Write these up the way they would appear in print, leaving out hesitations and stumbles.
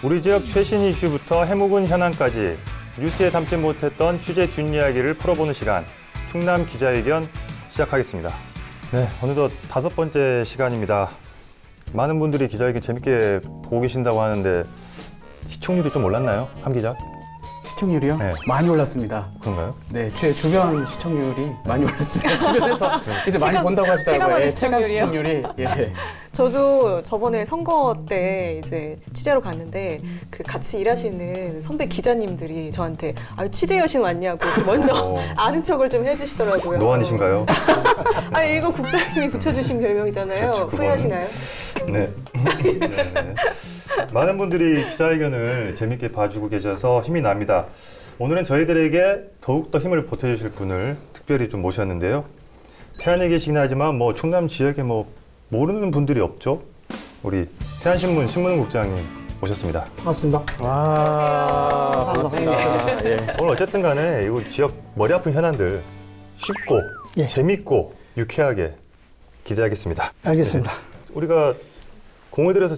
우리 지역 최신 이슈부터 해묵은 현안까지 뉴스에 담지 못했던 취재 뒷이야기를 풀어보는 시간, 충남 기자회견 시작하겠습니다. 네, 어느덧 5번째 시간입니다. 많은 분들이 기자회견 재밌게 보고 계신다고 하는데 시청률이 좀 올랐나요, 함 기자? 시청률이요? 네. 많이 올랐습니다. 그런가요? 네, 제 주변 시청률이 많이 올랐습니다. 주변에서 이제 많이 본다고 하시더라고요. 체감 시청률이. 예. 저도 저번에 선거 때 이제 취재로 갔는데 그 같이 일하시는 선배 기자님들이 저한테 취재 여신 왔냐고 먼저 아는 척을 좀 해주시더라고요. 노안이신가요? 아니 이거 국장님이 붙여주신 별명이잖아요. 그렇죠, 후회하시나요? 네. 네. 많은 분들이 기자회견을 재밌게 봐주고 계셔서 힘이 납니다. 오늘은 저희들에게 더욱더 힘을 보태주실 분을 특별히 좀 모셨는데요. 태안에 계시긴 하지만 충남 지역에 모르는 분들이 없죠. 우리 태안신문 신문국장님 모셨습니다. 맞습니다. 와, 반갑습니다. 예. 오늘 어쨌든 간에 이 지역 머리 아픈 현안들 쉽고 예. 재밌고 유쾌하게 기대하겠습니다. 알겠습니다. 네. 우리가 공을 들여서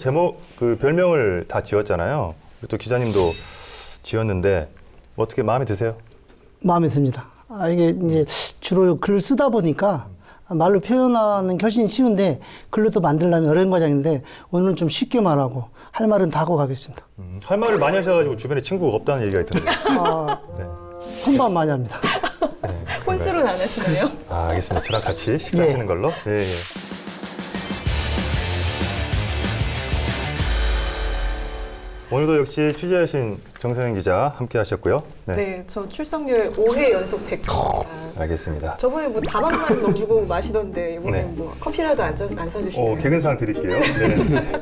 별명을 다 지었잖아요. 또 기자님도 지었는데 어떻게 마음에 드세요? 마음에 듭니다. 이게 이제 주로 글을 쓰다 보니까 말로 표현하는 게 훨씬 쉬운데 글로 또 만들려면 어려운 과정인데 오늘은 좀 쉽게 말하고 할 말은 다 하고 가겠습니다. 할 말을 많이 하셔가지고 주변에 친구가 없다는 얘기가 있던데. 네. 혼밥 많이 합니다. 네, 혼술은 안 하시나요? 알겠습니다. 저랑 같이 식사하시는 걸로. 네. 오늘도 역시 취재하신 정선영 기자 함께 하셨고요. 네, 저 출석률 5회 연속 100%입니다. 알겠습니다. 저번에 자막만 넣어주고 마시던데 이번에 네. 커피라도 안 사주시나요? 개근상 드릴게요. 네.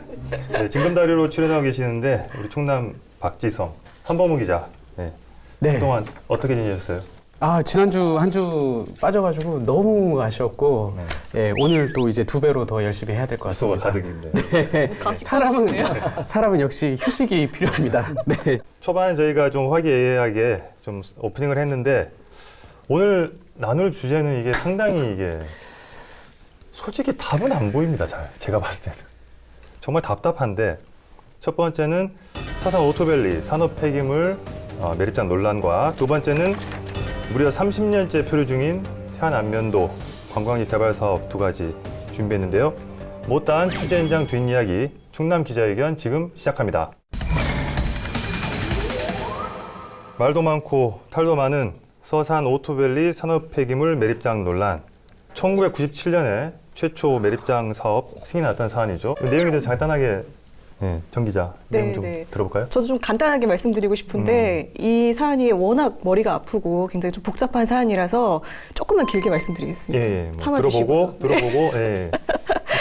네, 진검다리로 출연하고 계시는데 우리 충남 박지성 한범우 기자. 네. 네. 그동안 어떻게 지내셨어요? 지난주 한 주 빠져가지고 너무 아쉬웠고, 예, 오늘 또 이제 2배로 더 열심히 해야 될 것 수가 같습니다. 가득인데. 사람은 역시 휴식이 필요합니다. 네. 초반에 저희가 좀 화기애애하게 좀 오프닝을 했는데 오늘 나눌 주제는 이게 상당히 솔직히 답은 안 보입니다. 제가 봤을 때는 정말 답답한데 첫 번째는 서산 오토밸리 산업 폐기물 매립장 논란과 두 번째는 무려 30년째 표류 중인 태안 안면도 관광지 개발 사업 2가지 준비했는데요. 못다한 취재 현장 뒷이야기 충남 기자회견 지금 시작합니다. 말도 많고 탈도 많은 서산 오토밸리 산업 폐기물 매립장 논란. 1997년에 최초 매립장 사업 승인이 났던 사안이죠. 그 내용에 대해서 간단하게 정 기자 내용 좀 들어볼까요? 저도 좀 간단하게 말씀드리고 싶은데 이 사안이 워낙 머리가 아프고 굉장히 좀 복잡한 사안이라서 조금만 길게 말씀드리겠습니다. 참아주시고요. 들어보고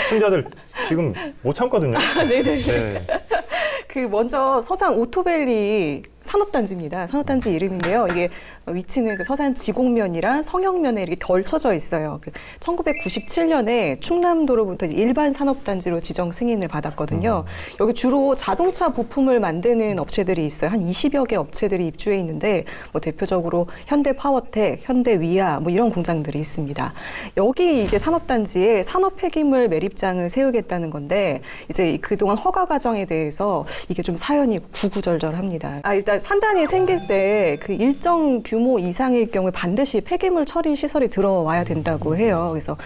시청자들 지금 못 참거든요. 네네. 네. 먼저 서산 오토밸리 산업단지입니다. 산업단지 이름인데요. 이게 위치는 서산 지곡면이랑 성형면에 이렇게 걸쳐져 있어요. 1997년에 충남도로부터 일반 산업단지로 지정 승인을 받았거든요. 여기 주로 자동차 부품을 만드는 업체들이 있어요. 한 20여 개 업체들이 입주해 있는데 대표적으로 현대파워텍, 현대위아 이런 공장들이 있습니다. 여기 이제 산업단지에 산업폐기물 매립장을 세우겠다는 건데 이제 그동안 허가 과정에 대해서 이게 좀 사연이 구구절절합니다. 일단 산단이 생길 때 그 일정 규모 이상일 경우에 반드시 폐기물 처리 시설이 들어와야 된다고 해요. 그래서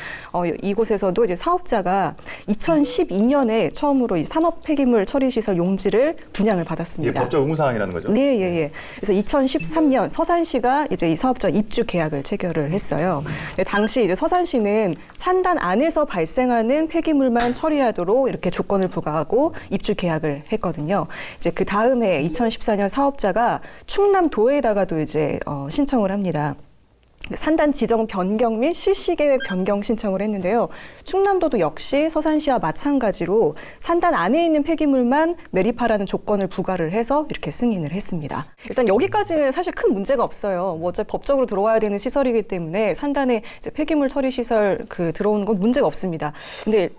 이곳에서도 이제 사업자가 2012년에 처음으로 이 산업 폐기물 처리 시설 용지를 분양을 받았습니다. 이게 법적 의무사항이라는 거죠? 네. 그래서 2013년 서산시가 이제 이 사업자 입주 계약을 체결을 했어요. 당시 이제 서산시는 산단 안에서 발생하는 폐기물만 처리하도록 이렇게 조건을 부과하고 입주 계약을 했거든요. 이제 그 다음에 2014년 사업자가 충남도에다가도 이제 신청을 합니다. 산단 지정 변경 및 실시 계획 변경 신청을 했는데요. 충남도도 역시 서산시와 마찬가지로 산단 안에 있는 폐기물만 매립하라는 조건을 부과를 해서 이렇게 승인을 했습니다. 일단 여기까지는 사실 큰 문제가 없어요. 어차피 법적으로 들어와야 되는 시설이기 때문에 산단에 이제 폐기물 처리 시설 들어오는 건 문제가 없습니다. 근데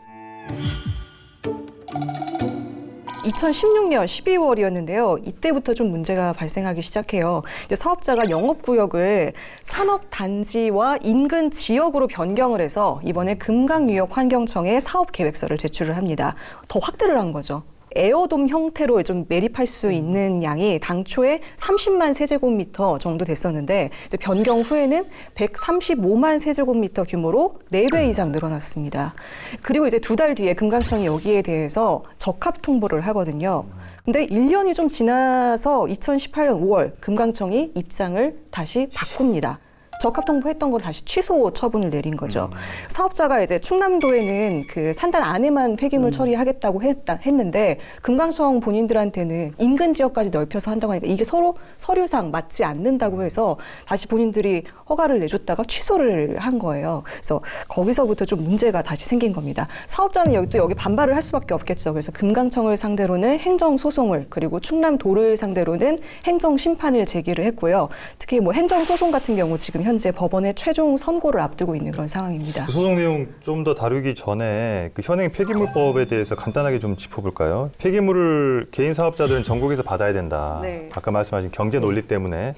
2016년 12월이었는데요. 이때부터 좀 문제가 발생하기 시작해요. 이제 사업자가 영업구역을 산업단지와 인근 지역으로 변경을 해서 이번에 금강유역환경청에 사업계획서를 제출을 합니다. 더 확대를 한 거죠. 에어돔 형태로 좀 매립할 수 있는 양이 당초에 30만 세제곱미터 정도 됐었는데 이제 변경 후에는 135만 세제곱미터 규모로 4배 이상 늘어났습니다. 그리고 이제 2달 뒤에 금강청이 여기에 대해서 적합 통보를 하거든요. 근데 1년이 좀 지나서 2018년 5월 금강청이 입장을 다시 바꿉니다. 적합 통보했던 걸 다시 취소 처분을 내린 거죠. 사업자가 이제 충남도에는 그 산단 안에만 폐기물 처리하겠다고 했는데 금강청 본인들한테는 인근 지역까지 넓혀서 한다고 하니까 이게 서로 서류상 맞지 않는다고 해서 다시 본인들이 허가를 내줬다가 취소를 한 거예요. 그래서 거기서부터 좀 문제가 다시 생긴 겁니다. 사업자는 여기 반발을 할 수밖에 없겠죠. 그래서 금강청을 상대로는 행정소송을 그리고 충남도를 상대로는 행정심판을 제기를 했고요. 특히 뭐 행정소송 같은 경우 지금 현재 법원의 최종 선고를 앞두고 있는 그런 상황입니다. 그 소송 내용 좀 더 다루기 전에 그 현행 폐기물법에 대해서 간단하게 좀 짚어볼까요? 폐기물을 개인 사업자들은 전국에서 받아야 된다. 네. 아까 말씀하신 경제 논리 때문에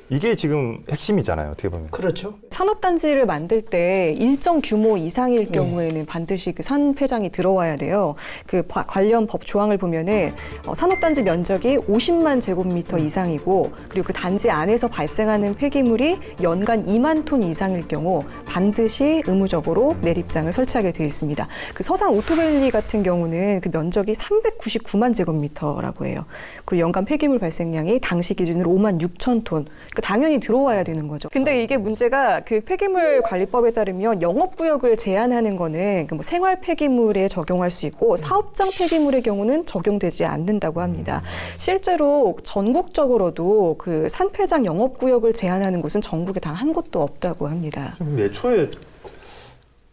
이게 지금 핵심이잖아요. 어떻게 보면. 그렇죠. 산업단지를 만들 때 일정 규모 이상일 경우에는 반드시 그 산폐장이 들어와야 돼요. 그 관련 법 조항을 보면은 산업단지 면적이 50만 제곱미터 이상이고 그리고 그 단지 안에서 발생하는 폐기물이 연간 2만 톤 이상일 경우 반드시 의무적으로 매립장을 설치하게 되어 있습니다. 그 서산 오토밸리 같은 경우는 그 면적이 399만 제곱미터라고 해요. 그리고 연간 폐기물 발생량이 당시 기준으로 5만 6천 톤. 당연히 들어와야 되는 거죠. 근데 이게 문제가 그 폐기물 관리법에 따르면 영업구역을 제한하는 거는 그 뭐 생활 폐기물에 적용할 수 있고 사업장 폐기물의 경우는 적용되지 않는다고 합니다. 실제로 전국적으로도 그 산폐장 영업구역을 제한하는 곳은 전국에 단 한 곳도 없다고 합니다. 좀 애초에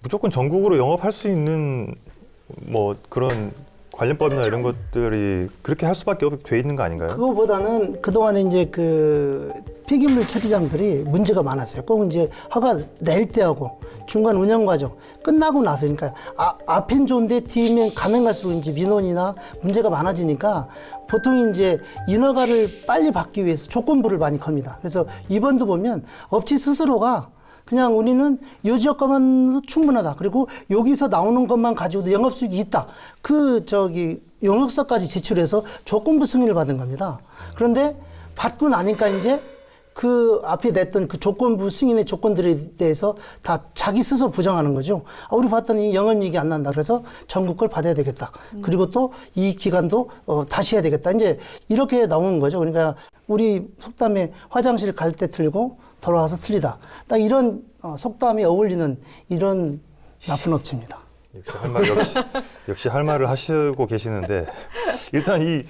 무조건 전국으로 영업할 수 있는 뭐 그런 관련법이나 이런 것들이 그렇게 할 수밖에 없게 돼 있는 거 아닌가요? 그거보다는 그동안에 이제 그 폐기물 처리장들이 문제가 많았어요. 꼭 이제 허가 낼 때하고 중간 운영 과정 끝나고 나서 그러니까 앞엔 좋은데 뒤면 가면 갈수록 이제 민원이나 문제가 많아지니까 보통 이제 인허가를 빨리 받기 위해서 조건부를 많이 겁니다. 그래서 이번도 보면 업체 스스로가 그냥 우리는 요 지역 것만 충분하다. 그리고 여기서 나오는 것만 가지고도 영업 수익이 있다. 용역서까지 제출해서 조건부 승인을 받은 겁니다. 그런데 받고 나니까 이제 그 앞에 냈던 그 조건부 승인의 조건들에 대해서 다 자기 스스로 부정하는 거죠. 우리 봤더니 영업이익이 안 난다. 그래서 전국 걸 받아야 되겠다. 그리고 또 이 기간도 다시 해야 되겠다. 이제 이렇게 나오는 거죠. 그러니까 우리 속담에 화장실 갈 때 틀고 돌아와서 틀리다. 딱 이런 속담에 어울리는 이런 나쁜 업체입니다. 역시 할 말을 하시고 계시는데 일단 이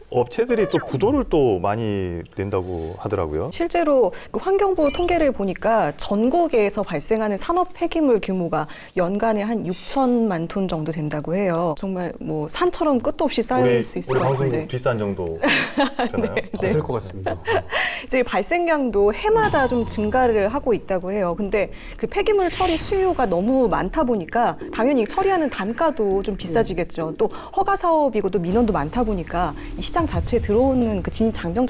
업체들이 또 부도를 또 많이 낸다고 하더라고요. 실제로 그 환경부 통계를 보니까 전국에서 발생하는 산업 폐기물 규모가 연간에 한 6천만 톤 정도 된다고 해요. 정말 뭐 산처럼 끝도 없이 쌓일 수 있을 우리 것 방송국 같은데. 뒷산 정도 되나요? 네. 될 것 같습니다. 이제 발생량도 해마다 좀 증가를 하고 있다고 해요. 근데 그 폐기물 처리 수요가 너무 많다 보니까 당연히 처리하는 단가도 좀 비싸지겠죠. 또 허가 사업이고 또 민원도 많다 보니까 이 시장 자체에 들어오는 그 진입 장벽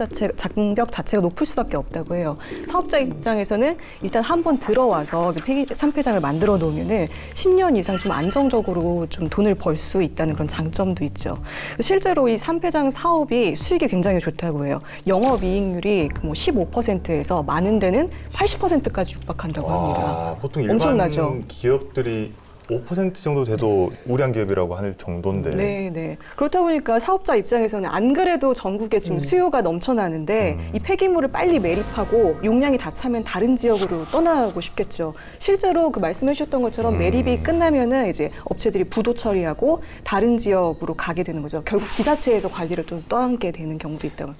자체가 높을 수밖에 없다고 해요. 사업자 입장에서는 일단 한번 들어와서 그 산폐장을 만들어 놓으면은 10년 이상 좀 안정적으로 좀 돈을 벌 수 있다는 그런 장점도 있죠. 실제로 이 산폐장 사업이 수익이 굉장히 좋다고 해요. 영업이익률이 뭐 15%에서 많은 데는 80%까지 육박한다고 합니다. 보통 일반 엄청나죠. 기업들이 5% 정도 돼도 우량 기업이라고 할 정도인데. 네. 그렇다 보니까 사업자 입장에서는 안 그래도 전국에 지금 수요가 넘쳐나는데 이 폐기물을 빨리 매립하고 용량이 다 차면 다른 지역으로 떠나고 싶겠죠. 실제로 그 말씀해 주셨던 것처럼 매립이 끝나면은 이제 업체들이 부도 처리하고 다른 지역으로 가게 되는 거죠. 결국 지자체에서 관리를 좀 떠안게 되는 경우도 있다고.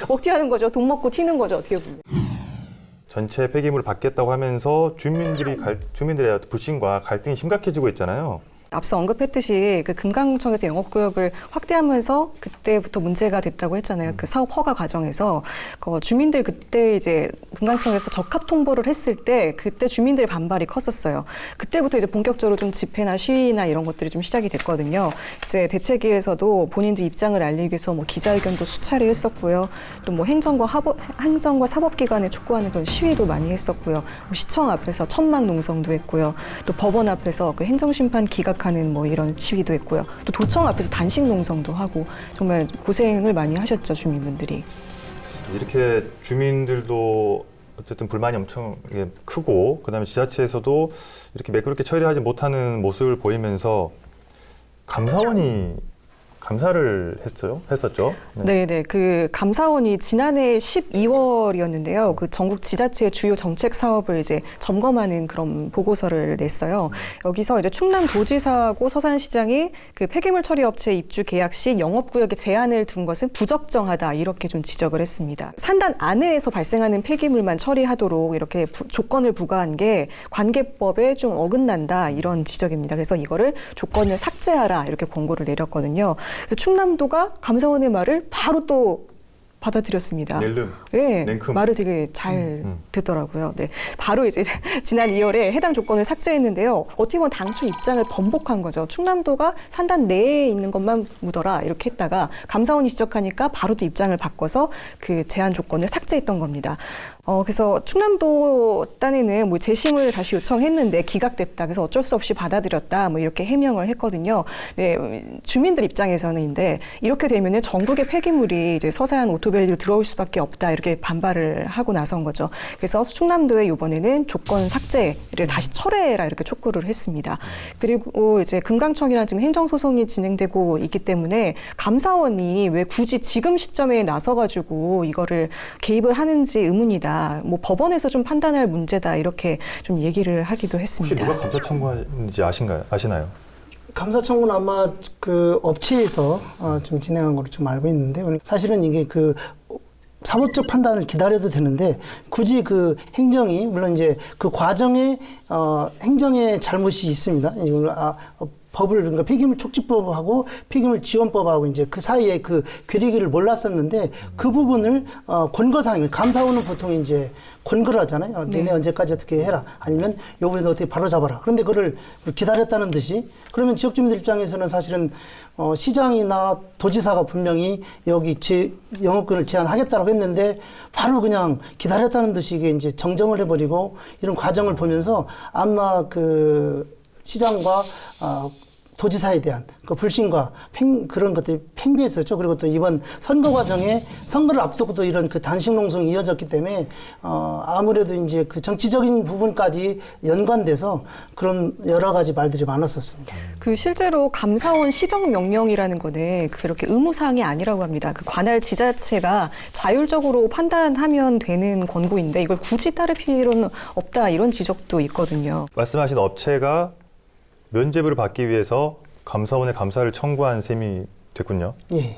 먹튀하는 거죠. 돈 먹고 튀는 거죠. 어떻게 보면. 전체 폐기물을 받겠다고 하면서 주민들의 불신과 갈등이 심각해지고 있잖아요. 앞서 언급했듯이 그 금강청에서 영업구역을 확대하면서 그때부터 문제가 됐다고 했잖아요. 그 사업 허가 과정에서 주민들 그때 이제 금강청에서 적합 통보를 했을 때 그때 주민들의 반발이 컸었어요. 그때부터 이제 본격적으로 좀 집회나 시위나 이런 것들이 좀 시작이 됐거든요. 이제 대책위에서도 본인들 입장을 알리기 위해서 뭐 기자회견도 수차례 했었고요. 또 뭐 행정과 사법기관에 촉구하는 그런 시위도 많이 했었고요. 뭐 시청 앞에서 천막 농성도 했고요. 또 법원 앞에서 그 행정심판 기각하는 뭐 이런 시위도 했고요. 또 도청 앞에서 단식 농성도 하고 정말 고생을 많이 하셨죠, 주민분들이. 이렇게 주민들도 어쨌든 불만이 엄청 크고 그다음에 지자체에서도 이렇게 매끄럽게 처리하지 못하는 모습을 보이면서 감사원이 감사를 했었죠. 네, 그 감사원이 지난해 12월이었는데요. 그 전국 지자체의 주요 정책 사업을 이제 점검하는 그런 보고서를 냈어요. 여기서 이제 충남도지사하고 서산시장이 그 폐기물 처리 업체 입주 계약 시 영업구역에 제한을 둔 것은 부적정하다 이렇게 좀 지적을 했습니다. 산단 안에서 발생하는 폐기물만 처리하도록 이렇게 조건을 부과한 게 관계법에 좀 어긋난다 이런 지적입니다. 그래서 이거를 조건을 삭제하라 이렇게 권고를 내렸거든요. 그래서 충남도가 감사원의 말을 바로 또 받아들였습니다. 낼름. 네, 냉큼. 말을 되게 잘 듣더라고요. 네, 바로 이제 지난 2월에 해당 조건을 삭제했는데요. 어떻게 보면 당초 입장을 번복한 거죠. 충남도가 산단 내에 있는 것만 묻어라 이렇게 했다가 감사원이 지적하니까 바로 또 입장을 바꿔서 그 제한 조건을 삭제했던 겁니다. 그래서 충남도 딴에는 뭐 재심을 다시 요청했는데 기각됐다. 그래서 어쩔 수 없이 받아들였다. 뭐 이렇게 해명을 했거든요. 네, 주민들 입장에서는인데 이렇게 되면은 전국의 폐기물이 이제 서산 오토밸리로 들어올 수밖에 없다. 이렇게 반발을 하고 나선 거죠. 그래서 충남도에 이번에는 조건 삭제를 다시 철회해라 이렇게 촉구를 했습니다. 그리고 이제 금강청이랑 지금 행정소송이 진행되고 있기 때문에 감사원이 왜 굳이 지금 시점에 나서가지고 이거를 개입을 하는지 의문이다. 뭐 법원에서 좀 판단할 문제다 이렇게 좀 얘기를 하기도 혹시 했습니다. 누가 감사 청구하는지 아시나요? 감사 청구는 아마 그 업체에서 좀 진행한 걸로 좀 알고 있는데 사실은 이게 그 사법적 판단을 기다려도 되는데 굳이 그 행정이 물론 이제 그 과정에 행정의 잘못이 있습니다. 이걸 법을 그러니까 폐기물 촉진법하고 폐기물 지원법하고 이제 그 사이에 그 괴리기를 몰랐었는데 그 부분을 권고사항을 감사원은 보통 이제 권고를 하잖아요. 니네 언제까지 어떻게 해라. 아니면 요번에 어떻게 바로 잡아라. 그런데 그거를 기다렸다는 듯이 그러면 지역 주민들 입장에서는 사실은 시장이나 도지사가 분명히 여기 영업권을 제한하겠다고 했는데 바로 그냥 기다렸다는 듯이 이게 이제 정정을 해버리고 이런 과정을 보면서 아마 그 시장과 도지사에 대한 그 불신과 그런 것들이 팽배했었죠. 그리고 또 이번 선거 과정에 선거를 앞두고도 이런 그 단식 농성이 이어졌기 때문에 아무래도 이제 그 정치적인 부분까지 연관돼서 그런 여러 가지 말들이 많았었습니다. 그 실제로 감사원 시정 명령이라는 거는 그렇게 의무사항이 아니라고 합니다. 그 관할 지자체가 자율적으로 판단하면 되는 권고인데 이걸 굳이 따를 필요는 없다 이런 지적도 있거든요. 말씀하신 업체가 면죄부를 받기 위해서 감사원에 감사를 청구한 셈이 됐군요. 예.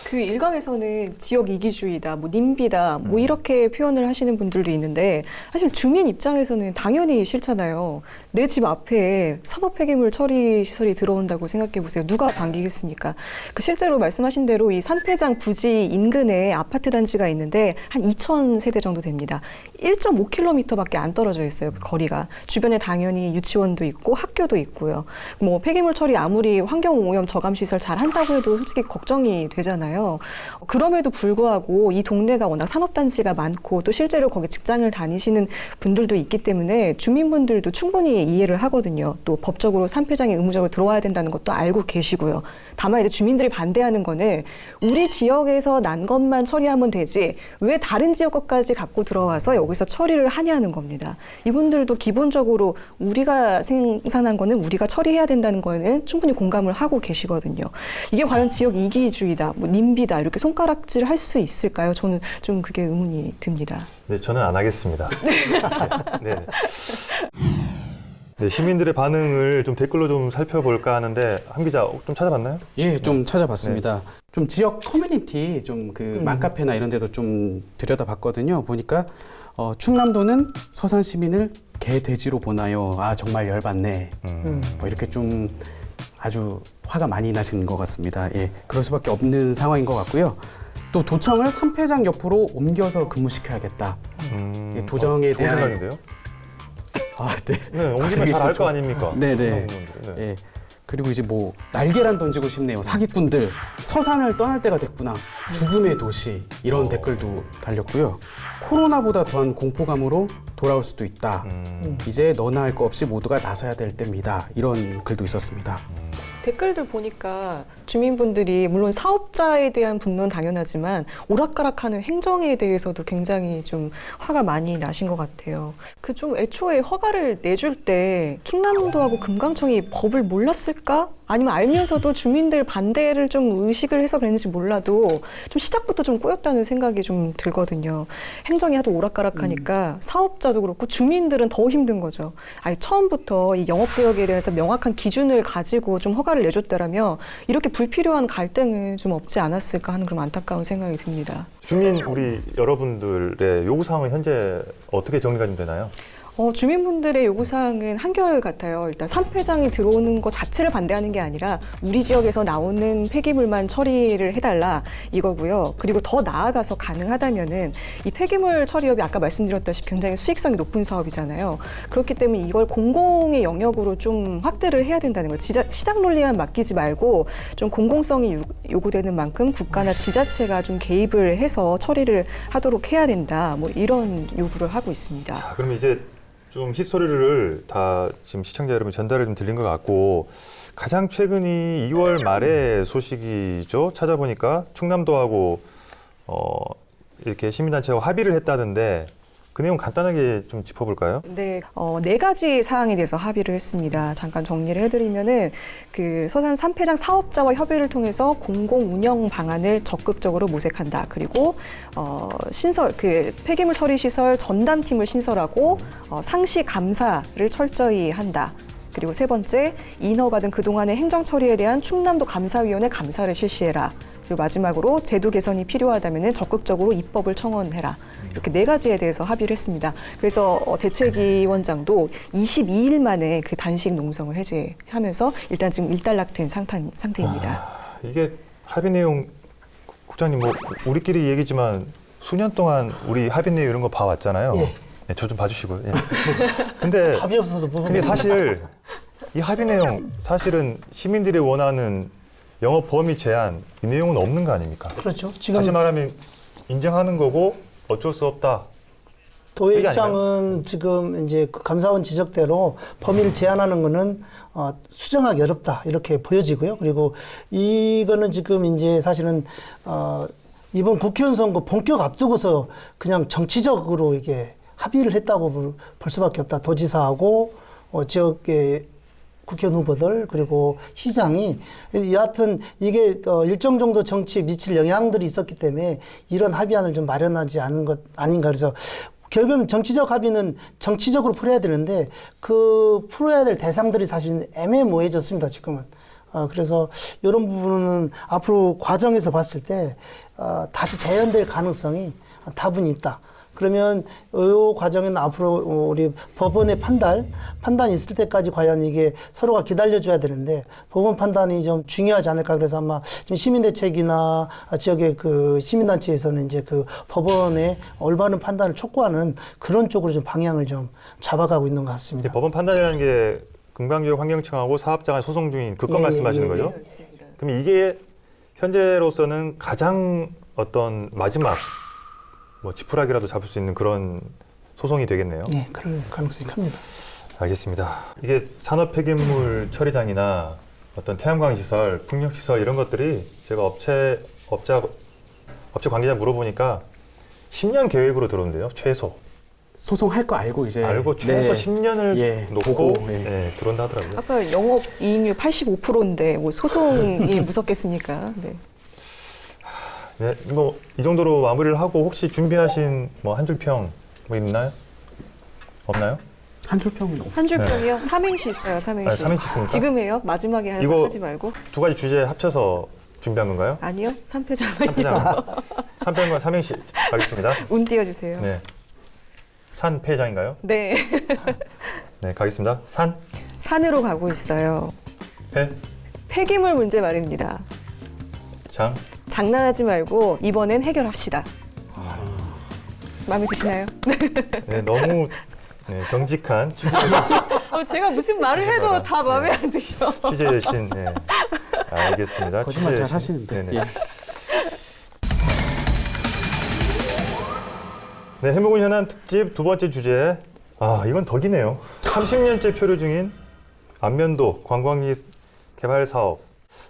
그 일각에서는 지역 이기주의다, 뭐 님비다, 뭐 이렇게 표현을 하시는 분들도 있는데 사실 주민 입장에서는 당연히 싫잖아요. 내 집 앞에 산업 폐기물 처리 시설이 들어온다고 생각해 보세요. 누가 반기겠습니까? 그 실제로 말씀하신 대로 이 산패장 부지 인근에 아파트 단지가 있는데 한 2,000세대 정도 됩니다. 1.5km밖에 안 떨어져 있어요. 그 거리가. 주변에 당연히 유치원도 있고 학교도 있고요. 뭐 폐기물 처리 아무리 환경오염 저감 시설 잘 한다고 해도 솔직히 걱정이 되잖아요. 그럼에도 불구하고 이 동네가 워낙 산업단지가 많고 또 실제로 거기 직장을 다니시는 분들도 있기 때문에 주민분들도 충분히 이해를 하거든요. 또 법적으로 산패장이 의무적으로 들어와야 된다는 것도 알고 계시고요. 다만 이제 주민들이 반대하는 거는 우리 지역에서 난 것만 처리하면 되지 왜 다른 지역 것까지 갖고 들어와서 여기서 처리를 하냐는 겁니다. 이분들도 기본적으로 우리가 생산한 거는 우리가 처리해야 된다는 거는 충분히 공감을 하고 계시거든요. 이게 과연 지역 이기주의다, 뭐 님비다 이렇게 손가락질 할 수 있을까요? 저는 좀 그게 의문이 듭니다. 네, 저는 안 하겠습니다. 네. 네, 시민들의 반응을 좀 댓글로 좀 살펴볼까 하는데 한 기자 좀 찾아봤나요? 예, 좀 찾아봤습니다. 좀 지역 커뮤니티 좀 그 맘카페나 이런 데도 좀 들여다봤거든요. 보니까 충남도는 서산 시민을 개 돼지로 보나요? 아 정말 열받네. 뭐 이렇게 좀 아주 화가 많이 나신 것 같습니다. 예, 그럴 수밖에 없는 상황인 것 같고요. 또 도청을 3패장 옆으로 옮겨서 근무시켜야겠다. 예, 도정에 좋은 대한 생각인데요? 아, 네. 네, 옮기면 갑자기 잘 알 또 거 아닙니까? 네네. 네. 예. 그리고 이제 뭐 날개란 던지고 싶네요. 사기꾼들 서산을 떠날 때가 됐구나. 죽음의 도시 이런 댓글도 달렸고요. 코로나보다 더한 공포감으로 돌아올 수도 있다. 이제 너나 할 거 없이 모두가 나서야 될 때입니다. 이런 글도 있었습니다. 댓글들 보니까 주민분들이 물론 사업자에 대한 분노는 당연하지만 오락가락하는 행정에 대해서도 굉장히 좀 화가 많이 나신 것 같아요. 그 좀 애초에 허가를 내줄 때 충남도하고 금강청이 법을 몰랐을까? 아니면 알면서도 주민들 반대를 좀 의식을 해서 그랬는지 몰라도 좀 시작부터 좀 꼬였다는 생각이 좀 들거든요. 행정이 하도 오락가락하니까 사업자도 그렇고 주민들은 더 힘든 거죠. 아니 처음부터 이 영업구역에 대해서 명확한 기준을 가지고 좀 허가를 내줬다라면 이렇게 불필요한 갈등은 좀 없지 않았을까 하는 그런 안타까운 생각이 듭니다. 주민 우리 여러분들의 요구사항은 현재 어떻게 정리가 좀 되나요? 주민분들의 요구사항은 한결같아요. 일단 3패장이 들어오는 것 자체를 반대하는 게 아니라 우리 지역에서 나오는 폐기물만 처리를 해달라 이거고요. 그리고 더 나아가서 가능하다면은 이 폐기물 처리업이 아까 말씀드렸다시피 굉장히 수익성이 높은 사업이잖아요. 그렇기 때문에 이걸 공공의 영역으로 좀 확대를 해야 된다는 거예요. 시장 논리만 맡기지 말고 좀 공공성이 요구되는 만큼 국가나 지자체가 좀 개입을 해서 처리를 하도록 해야 된다. 뭐 이런 요구를 하고 있습니다. 자, 그럼 이제 좀 히스토리를 다 지금 시청자 여러분 전달을 좀 드린 것 같고 가장 최근이 2월 말의 소식이죠. 찾아보니까 충남도하고 이렇게 시민단체와 합의를 했다던데 그 내용 간단하게 좀 짚어볼까요? 네, 네 가지 사항에 대해서 합의를 했습니다. 잠깐 정리를 해드리면은 그 서산 3패장 사업자와 협의를 통해서 공공 운영 방안을 적극적으로 모색한다. 그리고 신설 그 폐기물 처리 시설 전담팀을 신설하고 상시 감사를 철저히 한다. 그리고 세 번째, 인허가 등 그동안의 행정 처리에 대한 충남도 감사위원회 감사를 실시해라. 그리고 마지막으로 제도 개선이 필요하다면 적극적으로 입법을 청원해라. 이렇게 네 가지에 대해서 합의를 했습니다. 그래서 대책위원장도 22일 만에 그 단식 농성을 해제하면서 일단 지금 일단락된 상태입니다. 이게 합의 내용 국장님 뭐 우리끼리 얘기지만 수년 동안 우리 합의 내용 이런 거 봐왔잖아요. 예. 네, 저 좀 봐주시고요. 예. 근데 답이 없어서 못 근데 사실 이 합의 내용 사실은 시민들이 원하는 영업 범위 제한 이 내용은 없는 거 아닙니까? 그렇죠. 지금 다시 말하면 인정하는 거고 어쩔 수 없다. 도의 이게 입장은 지금 이제 그 감사원 지적대로 범위를 제한하는 거는 수정하기 어렵다 이렇게 보여지고요. 그리고 이거는 지금 이제 사실은 이번 국회의원 선거 본격 앞두고서 그냥 정치적으로 이게 합의를 했다고 볼 수밖에 없다. 도지사하고 지역의 국회의원 후보들 그리고 시장이 여하튼 이게 일정 정도 정치에 미칠 영향들이 있었기 때문에 이런 합의안을 좀 마련하지 않은 것 아닌가. 그래서 결국은 정치적 합의는 정치적으로 풀어야 되는데 그 풀어야 될 대상들이 사실 애매모호해졌습니다. 지금은. 그래서 이런 부분은 앞으로 과정에서 봤을 때 다시 재현될 가능성이 다분히 있다. 그러면 이 과정에는 앞으로 우리 법원의 판단이 있을 때까지 과연 이게 서로가 기다려줘야 되는데 법원 판단이 좀 중요하지 않을까. 그래서 아마 지금 시민대책이나 지역의 그 시민단체에서는 이제 그 법원의 올바른 판단을 촉구하는 그런 쪽으로 좀 방향을 좀 잡아가고 있는 것 같습니다. 법원 판단이라는 게 금강지역 환경청하고 사업자가 소송 중인 그 건 말씀하시는 거죠? 그럼 이게 현재로서는 가장 어떤 마지막 뭐 지푸라기라도 잡을 수 있는 그런 소송이 되겠네요. 네, 그럴 가능성이 큽니다. 알겠습니다. 이게 산업 폐기물 처리장이나 어떤 태양광 시설, 풍력 시설 이런 것들이 제가 업체 관계자 물어보니까 10년 계획으로 들어온대요. 최소. 소송할 거 알고 이제 알고 최소 10년을 놓고 보고, 들어온다 하더라고요. 아까 영업 이익률 85%인데 뭐 소송이 무섭겠습니까? 네. 네, 뭐 이 정도로 마무리를 하고 혹시 준비하신 뭐 한 줄 평 뭐 있나요? 없나요? 한 줄 평은 없어요. 한 줄평이요? 삼행시 있어요, 삼행시. 삼행시 있습니까? 지금 해요? 마지막에 이거 하지 말고? 두 가지 주제 합쳐서 준비한 건가요? 아니요, 3패장이요. 3패장과 삼행시 가겠습니다. 운 띄워주세요. 네. 산패장인가요? 네. 네, 가겠습니다. 산, 산으로 가고 있어요. 패, 폐기물 문제 말입니다. 장? 장난하지 말고 이번엔 해결합시다. 마음에 드시나요? 네, 너무 네, 정직한 제가 무슨 말을 해도 다 마음에 안 드셔. 취재의 신. 네. 알겠습니다. 거짓말 취재의 잘 신. 하시는데. 네네. 예. 네, 해묵은 현안 특집 두 번째 주제. 이건 덕이네요. 30년째 표류 중인 안면도 관광지 개발 사업.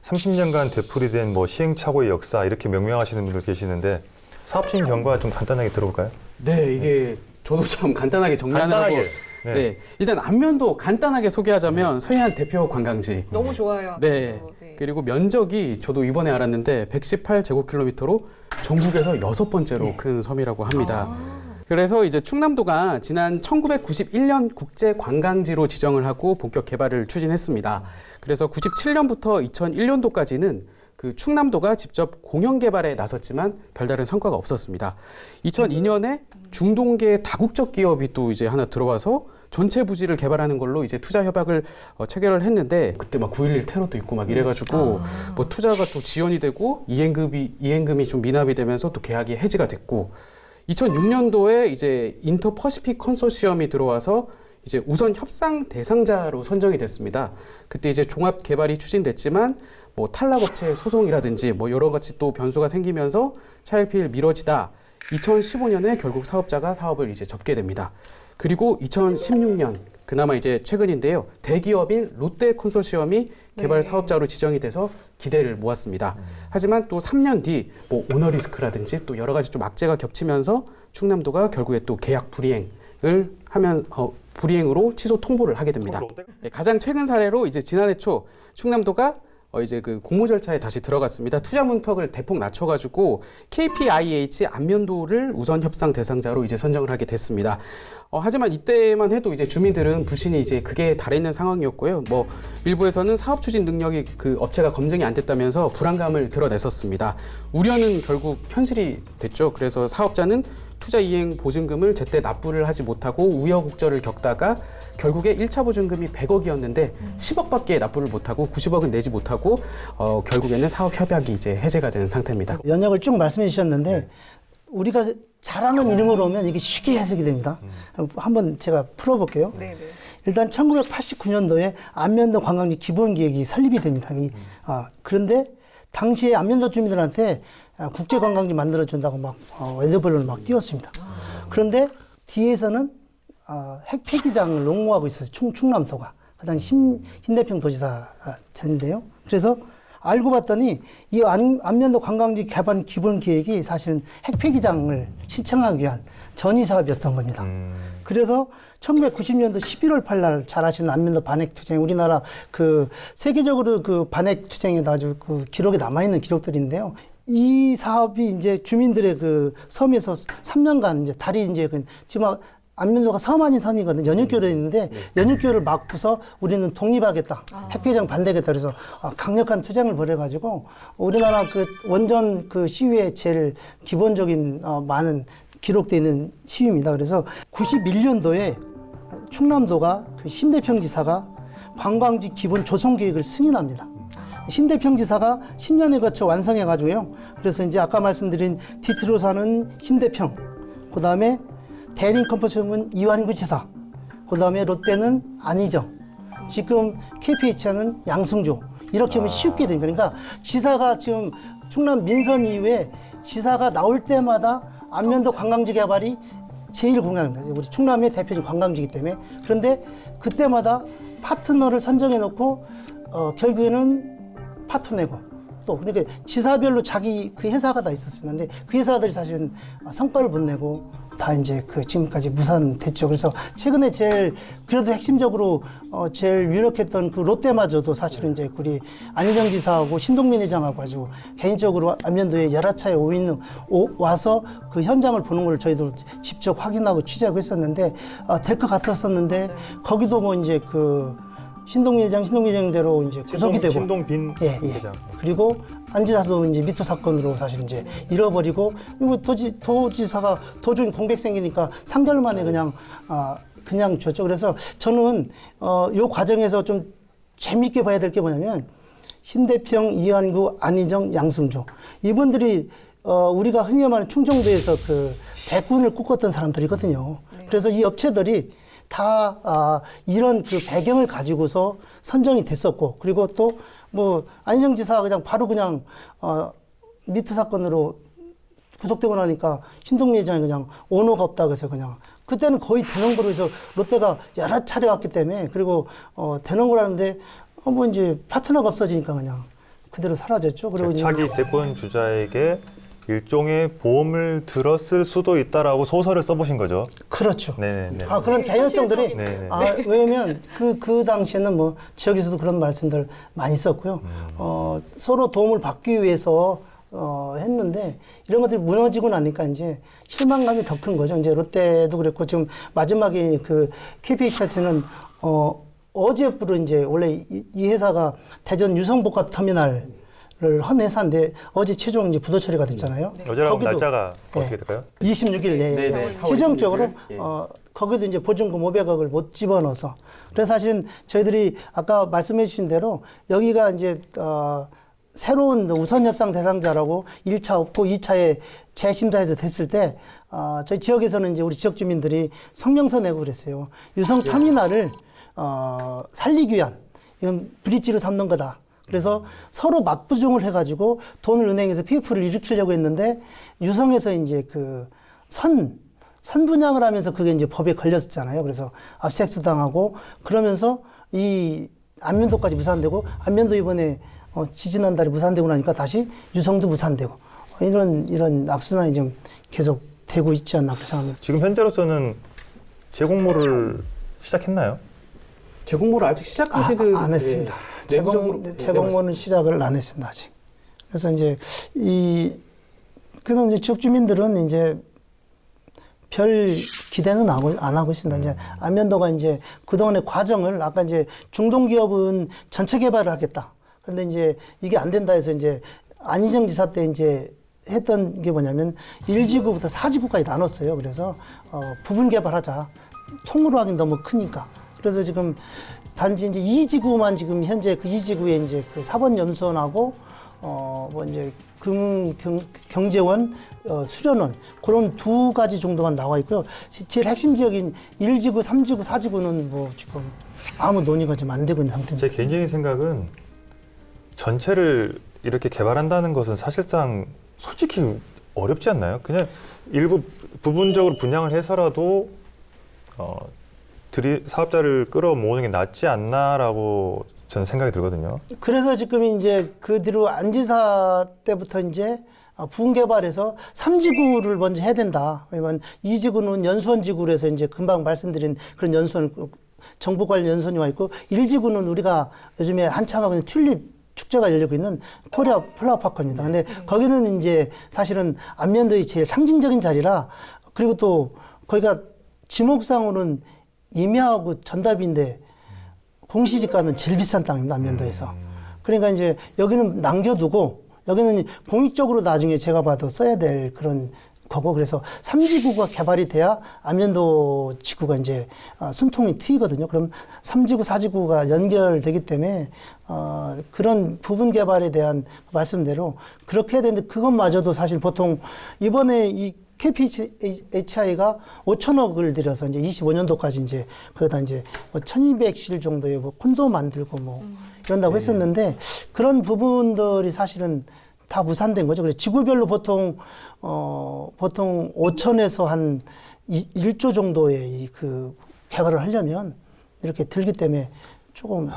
30년간 되풀이된 뭐 시행착오의 역사 이렇게 명명하시는 분들 계시는데 사업진 경과 좀 간단하게 들어볼까요? 네, 이게 저도 참 간단하게 정리하느라고. 간단하게. 네. 네. 일단 안면도 간단하게 소개하자면 서해안 대표 관광지. 너무 좋아요. 네. 그리고 면적이 저도 이번에 알았는데 118제곱킬로미터로 전국에서 6번째로 큰 섬이라고 합니다. 그래서 이제 충남도가 지난 1991년 국제관광지로 지정을 하고 본격 개발을 추진했습니다. 그래서 97년부터 2001년도까지는 그 충남도가 직접 공영 개발에 나섰지만 별다른 성과가 없었습니다. 2002년에 중동계 다국적 기업이 또 이제 하나 들어와서 전체 부지를 개발하는 걸로 이제 투자 협약을 체결을 했는데 그때 막 9.11 테러도 있고 막 이래가지고 뭐 투자가 또 지연이 되고 이행금이 좀 미납이 되면서 또 계약이 해지가 됐고 2006년도에 이제 인터퍼시픽 컨소시엄이 들어와서 이제 우선 협상 대상자로 선정이 됐습니다. 그때 이제 종합 개발이 추진됐지만 뭐 탈락업체 소송이라든지 뭐 여러 가지 또 변수가 생기면서 차일피일 미뤄지다 2015년에 결국 사업자가 사업을 이제 접게 됩니다. 그리고 2016년 그나마 이제 최근인데요. 대기업인 롯데 컨소시엄이 개발 사업자로 지정이 돼서 기대를 모았습니다. 하지만 또 3년 뒤 뭐 오너 리스크라든지 또 여러 가지 좀 악재가 겹치면서 충남도가 결국에 또 계약 불이행을 하면 불이행으로 취소 통보를 하게 됩니다. 네, 가장 최근 사례로 이제 지난해 초 충남도가 이제 그 공모 절차에 다시 들어갔습니다. 투자 문턱을 대폭 낮춰가지고 KPIH 안면도를 우선 협상 대상자로 이제 선정을 하게 됐습니다. 하지만 이때만 해도 이제 주민들은 불신이 이제 극에 달해 있는 상황이었고요. 뭐 일부에서는 사업 추진 능력이 그 업체가 검증이 안 됐다면서 불안감을 드러냈었습니다. 우려는 결국 현실이 됐죠. 그래서 사업자는 투자 이행 보증금을 제때 납부를 하지 못하고 우여곡절을 겪다가 결국에 1차 보증금이 100억이었는데 10억밖에 납부를 못하고 90억은 내지 못하고 결국에는 사업 협약이 이제 해제가 된 상태입니다. 연역을 쭉 말씀해 주셨는데 우리가 잘하는 이름으로 오면 이게 쉽게 해석이 됩니다. 한번 제가 풀어볼게요. 네. 일단 1989년도에 안면도 관광지 기본계획이 설립이 됩니다. 그런데 당시에 안면도 주민들한테 국제관광지 만들어준다고 막 외드벌론을 막 띄웠습니다. 그런데 뒤에서는 핵폐기장을 농모하고 있어서 충남도가 그 당시 신대평 도지사였는데요. 그래서 알고 봤더니 이 안면도 관광지 개발 기본 계획이 사실은 핵폐기장을 신청하기 위한 전위 사업이었던 겁니다. 그래서 1990년도 11월 8일 잘 아시는 안면도 반핵 투쟁, 우리나라 그 세계적으로 그 반핵 투쟁에 아주 그 기록에 남아있는 기록들인데요. 이 사업이 이제 주민들의 그 섬에서 3년간 이제 달이 이제 지금 안면도가 섬 아닌 섬이거든요. 연육교로 있는데 연육교를 막고서 우리는 독립하겠다. 핵폐기장 반대하겠다. 그래서 강력한 투쟁을 벌여가지고 우리나라 그 원전 그 시위의 제일 기본적인 많은 기록되어 있는 시위입니다. 그래서 91년도에 충남도가 그 심대평 지사가 관광지 기본 조성 계획을 승인합니다. 심대평 지사가 10년에 거쳐 완성해가지고요. 그래서 이제 아까 말씀드린 디트로사는 심대평, 그 다음에 대림 컴포스는 이완구 지사, 그 다음에 롯데는 안희정, 지금 KPH는 양승조. 이렇게 하면 쉽게 됩니다. 그러니까 지사가 지금 충남 민선 이후에 지사가 나올 때마다 안면도 관광지 개발이 제일 공약입니다. 우리 충남의 대표적 관광지이기 때문에. 그런데 그때마다 파트너를 선정해 놓고 결국에는 파토내고 또 그러니까 지사별로 자기 그 회사가 다 있었는데 그 회사들이 사실은 성과를 못 내고 다 이제 그 지금까지 무산됐죠. 그래서 최근에 제일 그래도 핵심적으로 제일 유력했던 그 롯데마저도 사실은 이제 우리 안희정 지사하고 신동민 회장하고 아주 개인적으로 안면도에 여러 차례 와서 그 현장을 보는 걸 저희도 직접 확인하고 취재하고 했었는데 될 것 같았었는데 거기도 뭐 이제 그 신동민 회장대로 이제 구속이 되고 신동빈 회장. 그리고 안지사도 이제 미투 사건으로 사실 이제 잃어버리고 도지사가 도중에 공백 생기니까 3개월 만에 그냥 줬죠. 그래서 저는 요 과정에서 좀 재미있게 봐야 될 게 뭐냐면 심대평, 이한구, 안희정, 양승조. 이분들이 우리가 흔히 말하는 충청도에서 그 대군을 꿈꿨던 사람들이거든요. 그래서 이 업체들이 다 이런 그 배경을 가지고서 선정이 됐었고, 그리고 또 뭐 안희정 지사가 그냥 바로 그냥 미투 사건으로 구속되고 나니까 신동미 회장이 그냥 오너가 없다고 해서 그냥 그때는 거의 대농구로 해서 롯데가 여러 차례 왔기 때문에, 그리고 대농구를 하는데 뭐 이제 파트너가 없어지니까 그냥 그대로 사라졌죠. 그리고 차기 대권 주자에게 일종의 보험을 들었을 수도 있다라고 소설을 써보신 거죠. 그렇죠. 네네. 그런 개연성들이 네네. 왜냐면 그 당시에는 뭐 지역에서도 그런 말씀들 많이 썼고요. 서로 도움을 받기 위해서 했는데 이런 것들이 무너지고 나니까 이제 실망감이 더 큰 거죠. 이제 롯데도 그랬고 지금 마지막에 그 KPH는 어제부로 이제 원래 이 회사가 대전 유성복합 터미널을 한 회사인데 어제 최종 이제 부도 처리가 됐잖아요. 어제라고 거기도, 날짜가 어떻게 될까요? 26일 내에 네, 4월 최종적으로 26일. 거기도 이제 보증금 500억을 못 집어넣어서, 그래서 사실은 저희들이 아까 말씀해 주신 대로 여기가 이제 새로운 우선 협상 대상자라고 1차 없고 2차에 재심사에서 됐을 때 저희 지역에서는 이제 우리 지역 주민들이 성명서 내고 그랬어요. 유성 터미널을 살리기 위한 이건 브릿지로 삼는 거다. 그래서 서로 맞부종을 해가지고 돈을 은행에서 PF를 일으키려고 했는데 유성에서 이제 그 선분양을 하면서 그게 이제 법에 걸렸었잖아요. 그래서 압색수 당하고 그러면서 이 안면도까지 무산되고, 안면도 이번에 지지난달에 무산되고 나니까 다시 유성도 무산되고, 이런 악순환이 좀 계속 되고 있지 않나 그렇게 생각합니다. 지금 현재로서는 재공모를 시작했나요? 재공모를 아직 시작하지도 안 했습니다. 재공모는 시작을 안 했습니다 아직. 그래서 이제 그런 이제 지역 주민들은 이제 별 기대는 안 하고 있습니다. 이제 안면도가 이제 그동안의 과정을 아까 이제 중동기업은 전체 개발을 하겠다. 근데 이제 이게 안 된다 해서 이제 안희정 지사 때 이제 했던 게 뭐냐면 1지구부터 4지구까지 나눴어요. 그래서 부분 개발하자. 통으로 하긴 너무 크니까. 그래서 지금 단지 이제 2지구만 지금 현재 그 2지구에 이제 그 사법연수원하고 뭐 이제 경제원, 수련원 그런 두 가지 정도만 나와 있고요. 제일 핵심 지역인 1지구, 3지구, 4지구는 뭐 지금 아무 논의가 지금 안 되고 있는 상태입니다. 제 개인적인 생각은 전체를 이렇게 개발한다는 것은 사실상 솔직히 어렵지 않나요? 그냥 일부 부분적으로 분양을 해서라도 사업자를 끌어모으는 게 낫지 않나라고 저는 생각이 들거든요. 그래서 지금 이제 그 뒤로 안지사 때부터 이제 부분 개발해서 3지구를 먼저 해야 된다. 왜냐면 2지구는 연수원 지구로 해서 이제 금방 말씀드린 그런 연수원, 정부 관련 연수원이 와 있고, 1지구는 우리가 요즘에 한참 하고 있는 튤립 축제가 열리고 있는 코리아 플라워 파크입니다. 근데 거기는 이제 사실은 안면도의 제일 상징적인 자리라, 그리고 또 거기가 지목상으로는 임야하고 전답인데 공시지가는 제일 비싼 땅입니다, 안면도에서. 그러니까 이제 여기는 남겨두고 여기는 공익적으로 나중에 제가 봐도 써야 될 그런 거고, 그래서 3지구가 개발이 돼야 안면도 지구가 이제 숨통이 트이거든요. 그럼 3지구, 4지구가 연결되기 때문에 그런 부분 개발에 대한 말씀대로 그렇게 해야 되는데, 그것마저도 사실 보통 이번에 이 KPHI가 5천억을 들여서 이제 25년도까지 이제 거기다 이제 뭐 1200실 정도의 뭐 콘도 만들고 뭐 이런다고 했었는데, 그런 부분들이 사실은 다 무산된 거죠. 그래서 지구별로 보통 5천에서 한 1조 정도의 그 개발을 하려면 이렇게 들기 때문에 조금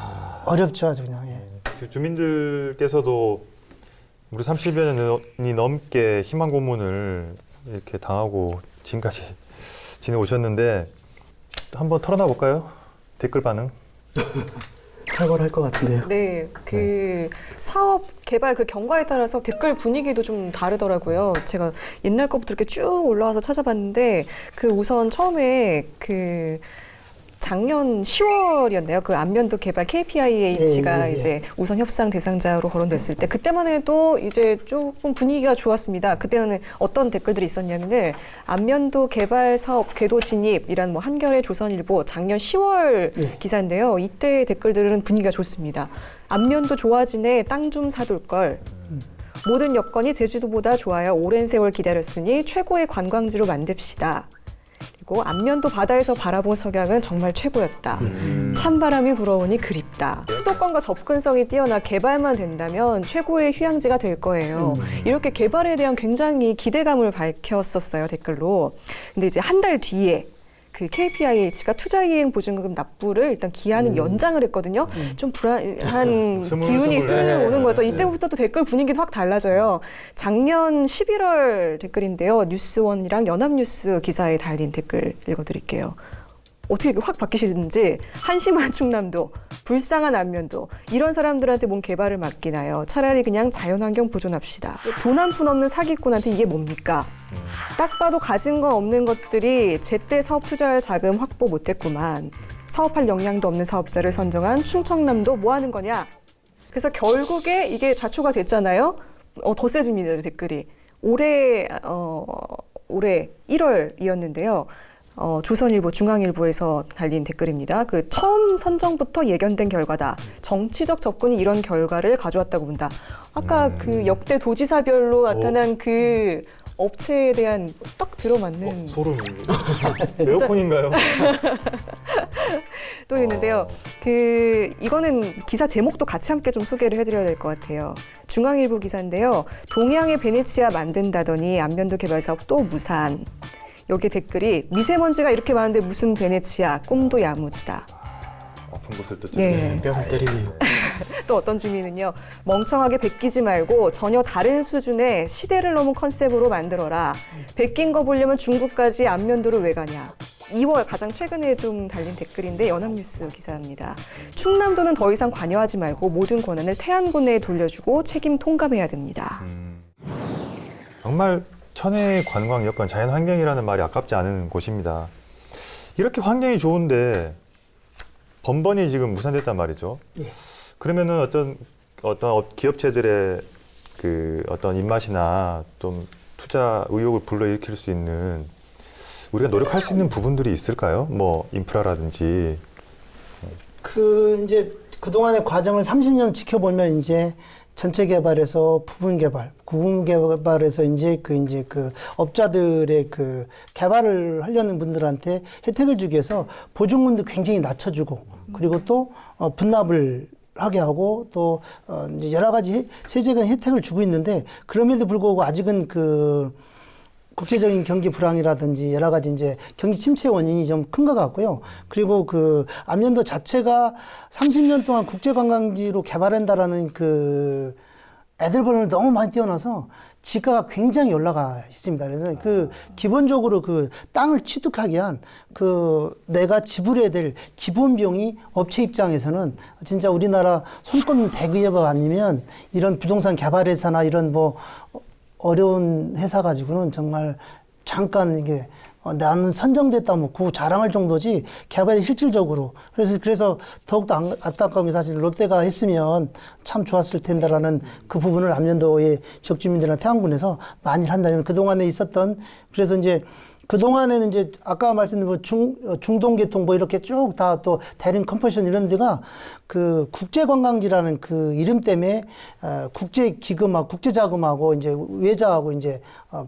어렵죠, 아주 그냥. 예. 주민들께서도 무려 30여 년이 넘게 희망 고문을 이렇게 당하고 지금까지 지내오셨는데, 한번 털어놔 볼까요? 댓글 반응. 살벌할 것 같은데요. 네, 그 사업 개발 그 경과에 따라서 댓글 분위기도 좀 다르더라고요. 제가 옛날 거부터 이렇게 쭉 올라와서 찾아봤는데, 그 우선 처음에 그 작년 10월이었네요. 그 안면도 개발 KPIH가 예, 예, 예. 이제 우선 협상 대상자로 거론됐을 때 그때만 해도 이제 조금 분위기가 좋았습니다. 그때는 어떤 댓글들이 있었냐면은 안면도 개발 사업 궤도 진입이란 뭐 한겨레 조선일보 작년 10월 예. 기사인데요. 이때 댓글들은 분위기가 좋습니다. 안면도 좋아지네 땅 좀 사둘 걸. 모든 여건이 제주도보다 좋아요. 오랜 세월 기다렸으니 최고의 관광지로 만듭시다. 그리고 안면도 바다에서 바라본 석양은 정말 최고였다. 찬바람이 불어오니 그립다. 수도권과 접근성이 뛰어나 개발만 된다면 최고의 휴양지가 될 거예요. 이렇게 개발에 대한 굉장히 기대감을 밝혔었어요, 댓글로. 근데 이제 한 달 뒤에 그 KPIH가 투자이행 보증금 납부를 일단 기한을 연장을 했거든요. 좀 불안한 기운이 스르르 오는 거죠. 이때부터 또 댓글 분위기도 확 달라져요. 작년 11월 댓글인데요. 뉴스원이랑 연합뉴스 기사에 달린 댓글 읽어드릴게요. 어떻게 이렇게 확 바뀌시는지. 한심한 충남도, 불쌍한 안면도 이런 사람들한테 뭔 개발을 맡기나요? 차라리 그냥 자연환경 보존합시다. 돈 한 푼 없는 사기꾼한테 이게 뭡니까? 딱 봐도 가진 거 없는 것들이 제때 사업 투자할 자금 확보 못했구만. 사업할 역량도 없는 사업자를 선정한 충청남도 뭐 하는 거냐? 그래서 결국에 이게 좌초가 됐잖아요. 더 세집니다, 댓글이. 올해 1월이었는데요. 조선일보, 중앙일보에서 달린 댓글입니다. 그 처음 선정부터 예견된 결과다. 정치적 접근이 이런 결과를 가져왔다고 본다. 아까 그 역대 도지사별로 나타난 그 업체에 대한 딱 들어맞는 소름. 에어컨인가요? 또 있는데요. 이거는 기사 제목도 같이 함께 좀 소개를 해드려야 될 것 같아요. 중앙일보 기사인데요. 동해안에 베네치아 만든다더니 안면도 개발 사업 또 무산. 여기 댓글이 미세먼지가 이렇게 많은데 무슨 베네치아, 꿈도 야무지다. 아픈 곳을 또 예. 뼈를 때리네요. 또 어떤 주민은요. 멍청하게 베끼지 말고 전혀 다른 수준의 시대를 넘은 컨셉으로 만들어라. 베낀 거 보려면 중국까지 안면도를 왜 가냐. 2월 가장 최근에 좀 달린 댓글인데 연합뉴스 기사입니다. 충남도는 더 이상 관여하지 말고 모든 권한을 태안군에 돌려주고 책임 통감해야 됩니다. 정말 천혜의 관광 여건, 자연환경이라는 말이 아깝지 않은 곳입니다. 이렇게 환경이 좋은데 번번이 지금 무산됐단 말이죠. 예. 그러면은 어떤 기업체들의 그 어떤 입맛이나 좀 투자 의욕을 불러일으킬 수 있는 우리가 노력할 수 있는 부분들이 있을까요? 뭐 인프라라든지. 이제 그동안의 과정을 30년 지켜보면 이제 전체 개발에서 부분 개발, 구분 개발에서 이제 그 업자들의 그 개발을 하려는 분들한테 혜택을 주기 위해서 보증금도 굉장히 낮춰주고, 그리고 또 분납을 하게 하고 또 이제 여러 가지 세제적인 혜택을 주고 있는데, 그럼에도 불구하고 아직은 그 국제적인 경기 불황이라든지 여러 가지 이제 경기 침체 원인이 좀 큰 것 같고요. 그리고 그 안면도 자체가 30년 동안 국제관광지로 개발한다라는 그 애들번을 너무 많이 띄워놔서 지가가 굉장히 올라가 있습니다. 그래서 그 기본적으로 그 땅을 취득하기 위한 그 내가 지불해야 될 기본 비용이 업체 입장에서는 진짜 우리나라 손꼽는 대기업 아니면 이런 부동산 개발회사나 이런 뭐 어려운 회사 가지고는 정말 잠깐 이게 나는 선정됐다 뭐 그 자랑할 정도지 개발이 실질적으로 그래서 더욱더 안타까운 게 사실 롯데가 했으면 참 좋았을 텐데라는 그 부분을 안면도의 지역 주민들이나 태안군에서 많이 한다면 그동안에 있었던 그래서 이제 그동안에는 이제 아까 말씀드린 뭐 중동계통 뭐 이렇게 쭉 다 또 대림 컴퍼션 이런 데가 그 국제관광지라는 그 이름 때문에 국제기금하고 국제자금하고 이제 외자하고 이제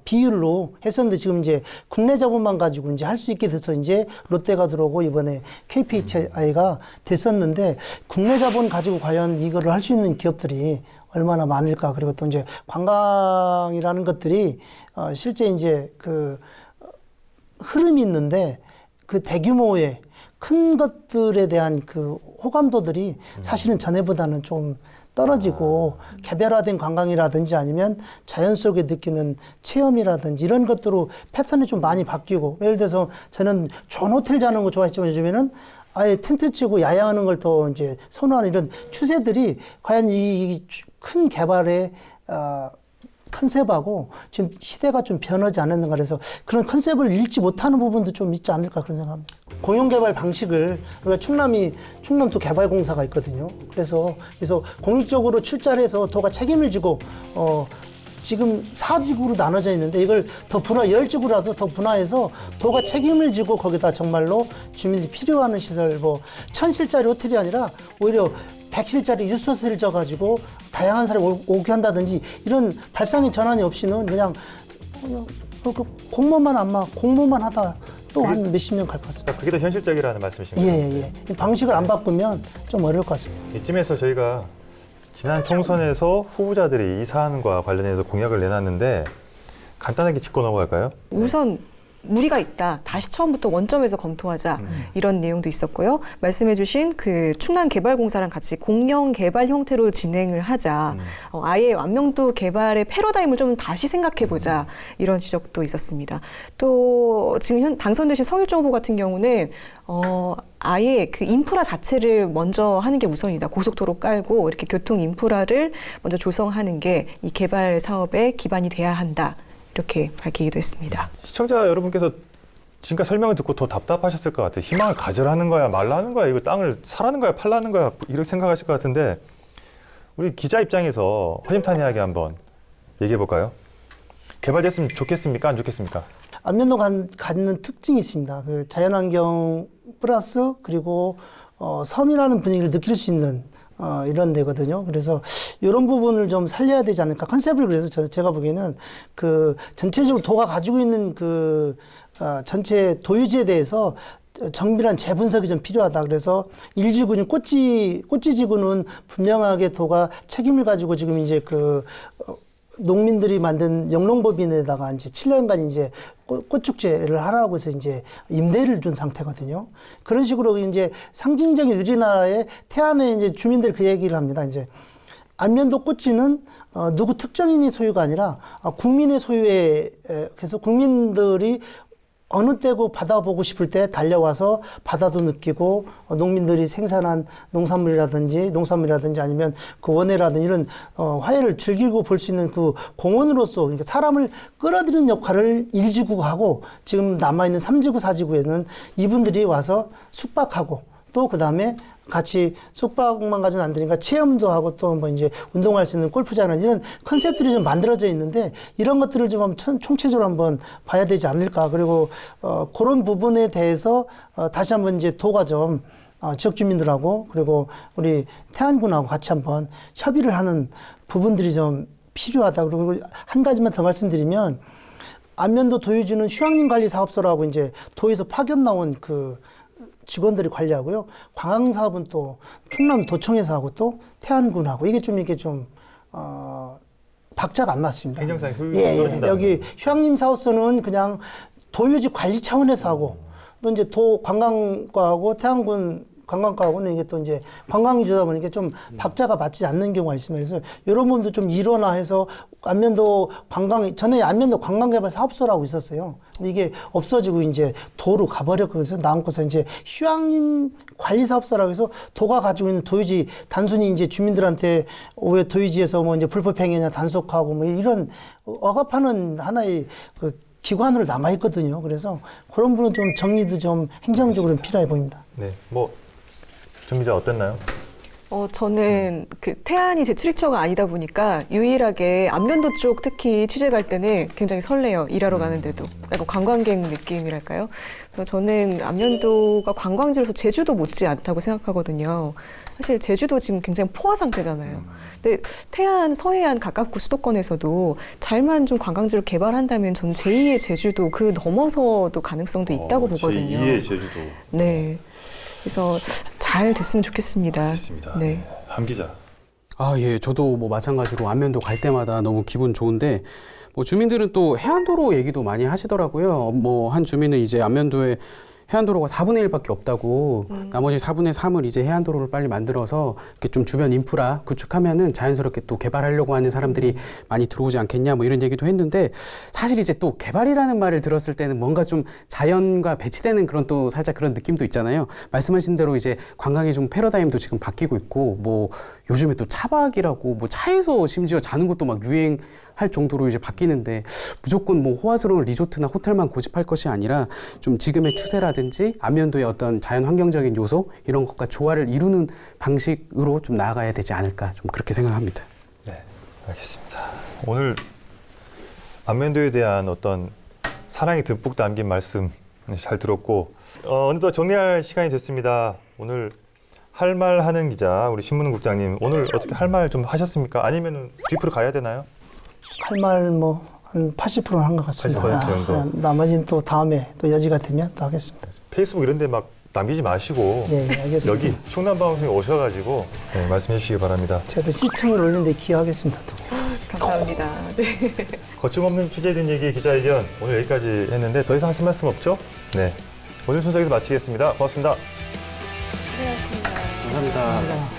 비율로 했었는데 지금 이제 국내 자본만 가지고 이제 할 수 있게 돼서 이제 롯데가 들어오고 이번에 KPI가 됐었는데 국내 자본 가지고 과연 이거를 할 수 있는 기업들이 얼마나 많을까. 그리고 또 이제 관광이라는 것들이 실제 이제 그 흐름이 있는데 그 대규모의 큰 것들에 대한 그 호감도들이 사실은 전에보다는 좀 떨어지고 개별화된 관광이라든지 아니면 자연 속에 느끼는 체험이라든지 이런 것들로 패턴이 좀 많이 바뀌고, 예를 들어서 저는 좋은 호텔 자는 거 좋아했지만 요즘에는 아예 텐트 치고 야영하는 걸 더 이제 선호하는 이런 추세들이 과연 이 큰 개발에 컨셉하고 지금 시대가 좀 변하지 않았는가 그래서 그런 컨셉을 읽지 못하는 부분도 좀 있지 않을까 그런 생각합니다. 공영개발 방식을 우리가 충남도 개발공사가 있거든요. 그래서 공익적으로 출자를 해서 도가 책임을 지고 지금 4지구로 나눠져 있는데 이걸 더 10지구라도 더 분화해서 도가 책임을 지고 거기다 정말로 주민들이 필요하는 시설 1000실짜리 호텔이 아니라 오히려 100실짜리 유스호텔을 져가지고 다양한 사람이 오게 한다든지 이런 발상의 전환이 없이는 그냥 공모만 하다 또 한 몇십 년 갈 것 같습니다. 그게 더 현실적이라는 말씀이신가요? 예. 방식을 안 바꾸면 좀 어려울 것 같습니다. 이쯤에서 저희가 지난 총선에서 후보자들이 이 사안과 관련해서 공약을 내놨는데 간단하게 짚고 넘어갈까요? 우선 무리가 있다. 다시 처음부터 원점에서 검토하자. 이런 내용도 있었고요. 말씀해주신 그 충남개발공사랑 같이 공영개발 형태로 진행을 하자. 아예 안면도 개발의 패러다임을 좀 다시 생각해보자. 이런 지적도 있었습니다. 또 지금 당선되신 성일종 후보 같은 경우는 아예 그 인프라 자체를 먼저 하는 게 우선이다. 고속도로 깔고 이렇게 교통 인프라를 먼저 조성하는 게 이 개발 사업의 기반이 돼야 한다. 이렇게 밝히기도 했습니다. 시청자 여러분께서 지금까지 설명을 듣고 더 답답하셨을 것 같아요. 희망을 가지라는 거야, 말라는 거야, 이거 땅을 사라는 거야, 팔라는 거야, 이렇게 생각하실 것 같은데 우리 기자 입장에서 허심탄회 이야기 한번 얘기해 볼까요? 개발됐으면 좋겠습니까? 안 좋겠습니까? 안면도 갖는 특징이 있습니다. 그 자연환경 플러스 그리고 섬이라는 분위기를 느낄 수 있는 이런 데거든요. 그래서 이런 부분을 좀 살려야 되지 않을까. 컨셉을 그래서 제가 보기에는 그 전체적으로 도가 가지고 있는 전체 도유지에 대해서 정밀한 재분석이 좀 필요하다. 그래서 1지구는 꽃지지구는 분명하게 도가 책임을 가지고 지금 이제 농민들이 만든 영농법인에다가 이제 7년간 이제 꽃축제를 하라고 해서 이제 임대를 준 상태거든요. 그런 식으로 이제 상징적인 우리나라의 태안의 이제 주민들 그 얘기를 합니다. 이제 안면도 꽃지는 누구 특정인이 소유가 아니라 국민의 소유에 그래서 국민들이 어느 때고 바다 보고 싶을 때 달려와서 바다도 느끼고 농민들이 생산한 농산물이라든지 아니면 그 원해라든지 이런 화해를 즐기고 볼 수 있는 그 공원으로서 그러니까 사람을 끌어들이는 역할을 1지구가 하고 지금 남아있는 3지구, 4지구에는 이분들이 와서 숙박하고 또 그 다음에 같이 숙박만 가지고는 안 되니까 체험도 하고 또 뭐 이제 운동할 수 있는 골프장이나 이런 컨셉들이 좀 만들어져 있는데 이런 것들을 좀 한번 총체적으로 한번 봐야 되지 않을까. 그리고 그런 부분에 대해서 다시 한번 이제 도가 좀 지역 주민들하고 그리고 우리 태안군하고 같이 한번 협의를 하는 부분들이 좀 필요하다. 그리고 한 가지만 더 말씀드리면 안면도 도유지는 휴양림 관리 사업소라고 이제 도에서 파견 나온 직원들이 관리하고요. 관광사업은 또 충남도청에서 하고 또 태안군하고 이게 좀 박자가 안 맞습니다. 행정상 효율이 떨어진다. 여기 휴양림 사업소는 그냥 도유지 관리 차원에서 하고 또 이제 도 관광과하고 태안군 관광과하고는 이게 또 이제 관광주다 보니까 좀 박자가 맞지 않는 경우가 있습니다. 그래서 이런 부분도 좀 일원화해서 전에 안면도 관광개발 사업소라고 있었어요. 근데 이게 없어지고 이제 도로 가버렸거든요. 남고서 이제 휴양림 관리사업소라고 해서 도가 가지고 있는 도유지 단순히 이제 주민들한테 왜 도유지에서 뭐 이제 불법행위나 단속하고 뭐 이런 억압하는 하나의 기관으로 남아있거든요. 그래서 그런 부분은 좀 정리도 좀 행정적으로 필요해 보입니다. 네, 정 기자 어땠나요? 저는 태안이 제 출입처가 아니다 보니까 유일하게 안면도 쪽 특히 취재 갈 때는 굉장히 설레요. 일하러 가는데도. 약간 관광객 느낌이랄까요? 그래서 저는 안면도가 관광지로서 제주도 못지 않다고 생각하거든요. 사실 제주도 지금 굉장히 포화 상태잖아요. 근데 태안, 서해안 가깝고 수도권에서도 잘만 좀 관광지로 개발한다면 전 제2의 제주도 그 넘어서도 가능성도 있다고 보거든요. 제2의 제주도. 네. 그래서 잘 됐으면 좋겠습니다. 알겠습니다. 네. 함 기자. 예. 저도 마찬가지로 안면도 갈 때마다 너무 기분 좋은데, 주민들은 또 해안도로 얘기도 많이 하시더라고요. 한 주민은 이제 안면도에 해안도로가 4분의 1밖에 없다고 나머지 4분의 3을 이제 해안도로를 빨리 만들어서 이렇게 좀 주변 인프라 구축하면은 자연스럽게 또 개발하려고 하는 사람들이 많이 들어오지 않겠냐 뭐 이런 얘기도 했는데 사실 이제 또 개발이라는 말을 들었을 때는 뭔가 좀 자연과 배치되는 그런 또 살짝 그런 느낌도 있잖아요. 말씀하신 대로 이제 관광의 좀 패러다임도 지금 바뀌고 있고 뭐 요즘에 또 차박이라고 뭐 차에서 심지어 자는 것도 막 유행할 정도로 이제 바뀌는데 무조건 뭐 호화스러운 리조트나 호텔만 고집할 것이 아니라 좀 지금의 추세라든지 안면도의 어떤 자연 환경적인 요소 이런 것과 조화를 이루는 방식으로 좀 나아가야 되지 않을까 좀 그렇게 생각합니다. 네, 알겠습니다. 오늘 안면도에 대한 어떤 사랑이 듬뿍 담긴 말씀 잘 들었고 어느덧 정리할 시간이 됐습니다. 오늘 할 말 하는 기자 우리 신문국장님 오늘 어떻게 할 말 좀 하셨습니까? 아니면은 뒤풀어 가야 되나요? 할 말 뭐 한 80%는 한 것 같습니다. 80% 정도. 나머지는 또 다음에 또 여지가 되면 또 하겠습니다. 페이스북 이런 데 막 남기지 마시고 네, 알겠습니다. 여기 충남방송에 오셔가지고 네, 말씀해 주시기 바랍니다. 제가 시청을 올리는 데 기여하겠습니다. 감사합니다. 네. 거침없는 취재에 대한 얘기 기자회견 오늘 여기까지 했는데 더 이상 하실 말씀 없죠? 네, 오늘 순서 여기서 마치겠습니다. 고맙습니다. 고생하셨습니다. 감사합니다. 감사합니다.